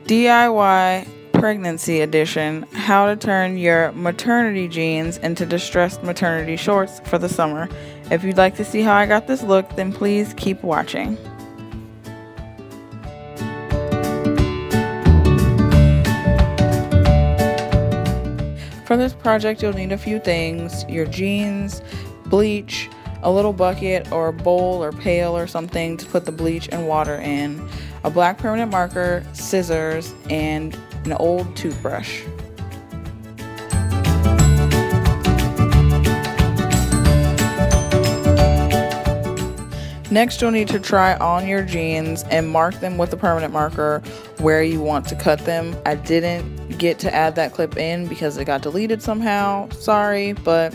DIY Pregnancy Edition, how to turn your maternity jeans into distressed maternity shorts for the summer. If you'd like to see how I got this look, then please keep watching. For this project, you'll need a few things: your jeans, bleach, a little bucket or bowl or pail or something to put the bleach and water in, a black permanent marker, scissors, and an old toothbrush. Next, you'll need to try on your jeans and mark them with a permanent marker where you want to cut them. I didn't get to add that clip in because it got deleted somehow. Sorry, but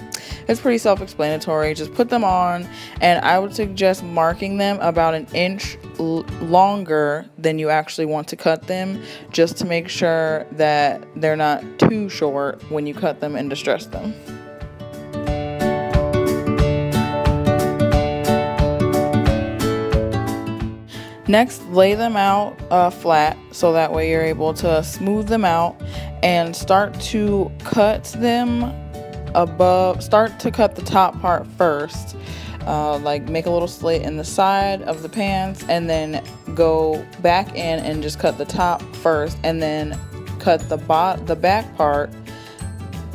it's pretty self-explanatory. Just put them on, and I would suggest marking them about an inch longer than you actually want to cut them, just to make sure that they're not too short when you cut them and distress them. Next, lay them out flat so that way you're able to smooth them out and start to cut them start to cut the top part first. Like make a little slit in the side of the pants and then go back in and just cut the top first, and then cut the back part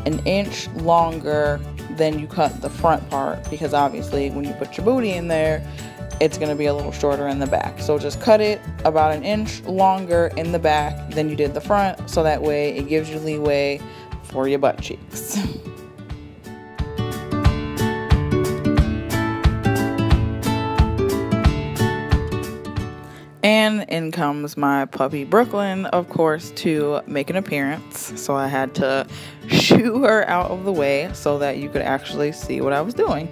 an inch longer than you cut the front part, because obviously when you put your booty in there, it's going to be a little shorter in the back. So just cut it about an inch longer in the back than you did the front, so that way it gives you leeway for your butt cheeks. And in comes my puppy Brooklen, of course, to make an appearance. So I had to shoo her out of the way so that you could actually see what I was doing.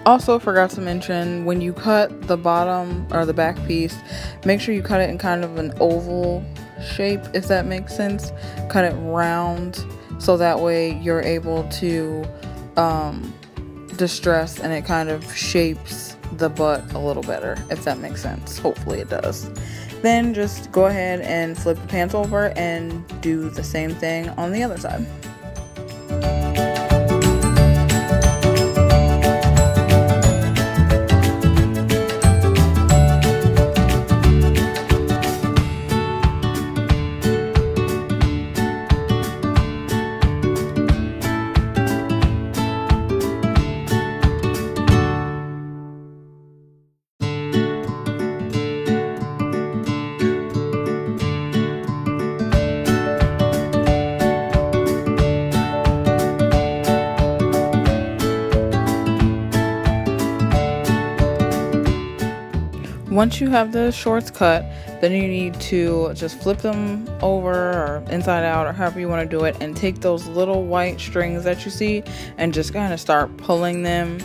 Also forgot to mention, when you cut the bottom or the back piece, make sure you cut it in kind of an oval shape, if that makes sense. Cut it round so that way you're able to distress, and it kind of shapes the butt a little better, if that makes sense. Hopefully it does. Then just go ahead and flip the pants over and do the same thing on the other side. Once you have the shorts cut, then you need to just flip them over or inside out or however you want to do it, and take those little white strings that you see and just kind of start pulling them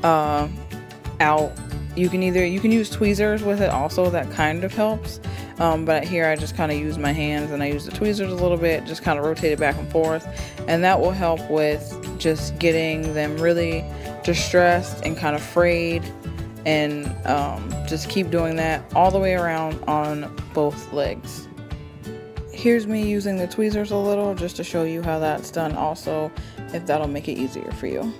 out. You can use tweezers with it also, that kind of helps, but here I just kind of use my hands and I use the tweezers a little bit, just kind of rotate it back and forth, and that will help with just getting them really distressed and kind of frayed. And just keep doing that all the way around on both legs. Here's me using the tweezers a little just to show you how that's done also, if that'll make it easier for you.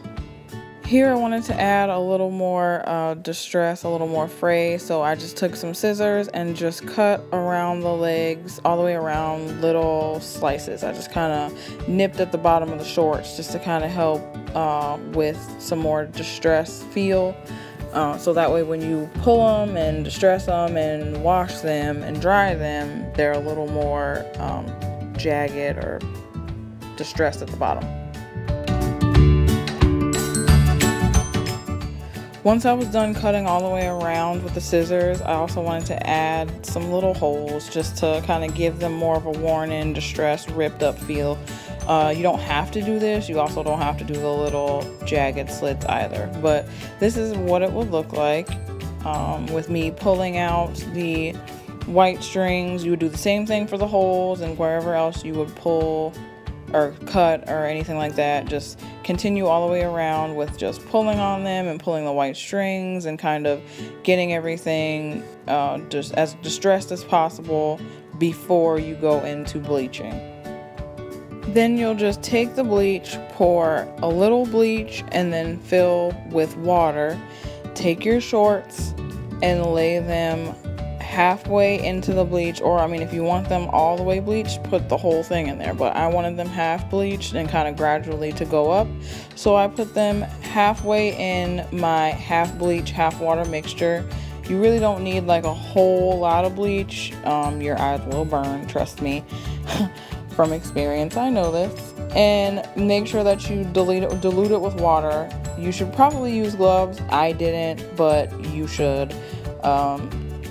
Here I wanted to add a little more distress, a little more fray, so I just took some scissors and just cut around the legs all the way around, little slices. I just kind of nipped at the bottom of the shorts just to kind of help with some more distress feel. So that way when you pull them and distress them and wash them and dry them, they're a little more jagged or distressed at the bottom. Once I was done cutting all the way around with the scissors, I also wanted to add some little holes just to kind of give them more of a worn in, distressed, ripped up feel. You don't have to do this. You also don't have to do the little jagged slits either. But this is what it would look like with me pulling out the white strings. You would do the same thing for the holes and wherever else you would pull or cut or anything like that. Just continue all the way around with just pulling on them and pulling the white strings and kind of getting everything just as distressed as possible before you go into bleaching. Then you'll just take the bleach, pour a little bleach, and then fill with water. Take your shorts and lay them halfway into the bleach, or I mean, if you want them all the way bleached, put the whole thing in there, but I wanted them half bleached and kind of gradually to go up, so I put them halfway in my half bleach half water mixture. You really don't need like a whole lot of bleach. Your eyes will burn, trust me. From experience, I know this. And make sure that you dilute it with water. You should probably use gloves. I didn't, but you should.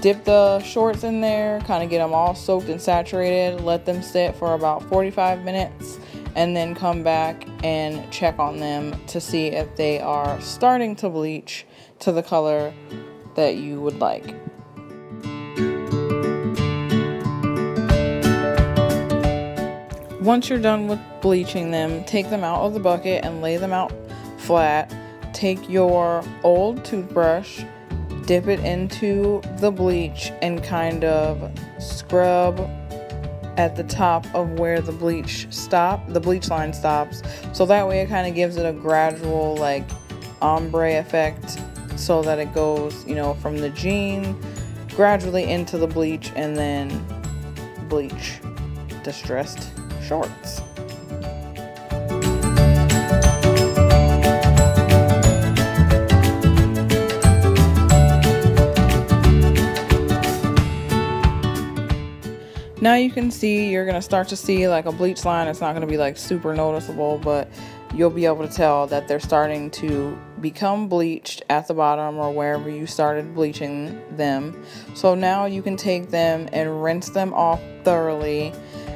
Dip the shorts in there, kind of get them all soaked and saturated. Let them sit for about 45 minutes and then come back and check on them to see if they are starting to bleach to the color that you would like. Once you're done with bleaching them, take them out of the bucket and lay them out flat. Take your old toothbrush, dip it into the bleach, and kind of scrub at the top of where the bleach line stops. So that way it kind of gives it a gradual like ombre effect, so that it goes, you know, from the jean gradually into the bleach and then bleach distressed shorts. Now you can see, you're going to start to see like a bleach line. It's not going to be like super noticeable, but you'll be able to tell that they're starting to become bleached at the bottom or wherever you started bleaching them. So now you can take them and rinse them off thoroughly.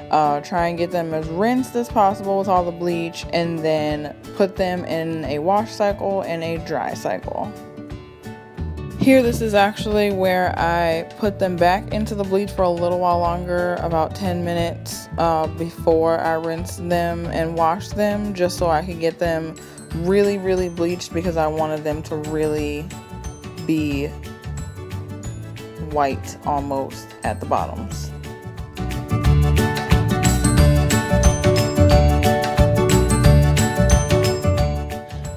Try and get them as rinsed as possible with all the bleach, and then put them in a wash cycle and a dry cycle. Here, this is actually where I put them back into the bleach for a little while longer, about 10 minutes before I rinsed them and washed them, just so I could get them really, really bleached, because I wanted them to really be white almost at the bottoms.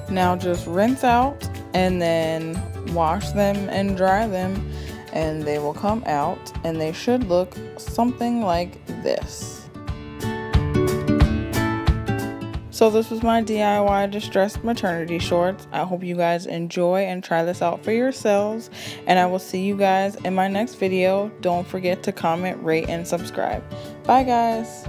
Now just rinse out and then wash them and dry them, and they will come out and they should look something like this. So this was my DIY distressed maternity shorts. I hope you guys enjoy and try this out for yourselves, and I will see you guys in my next video. Don't forget to comment, rate, and subscribe. Bye guys.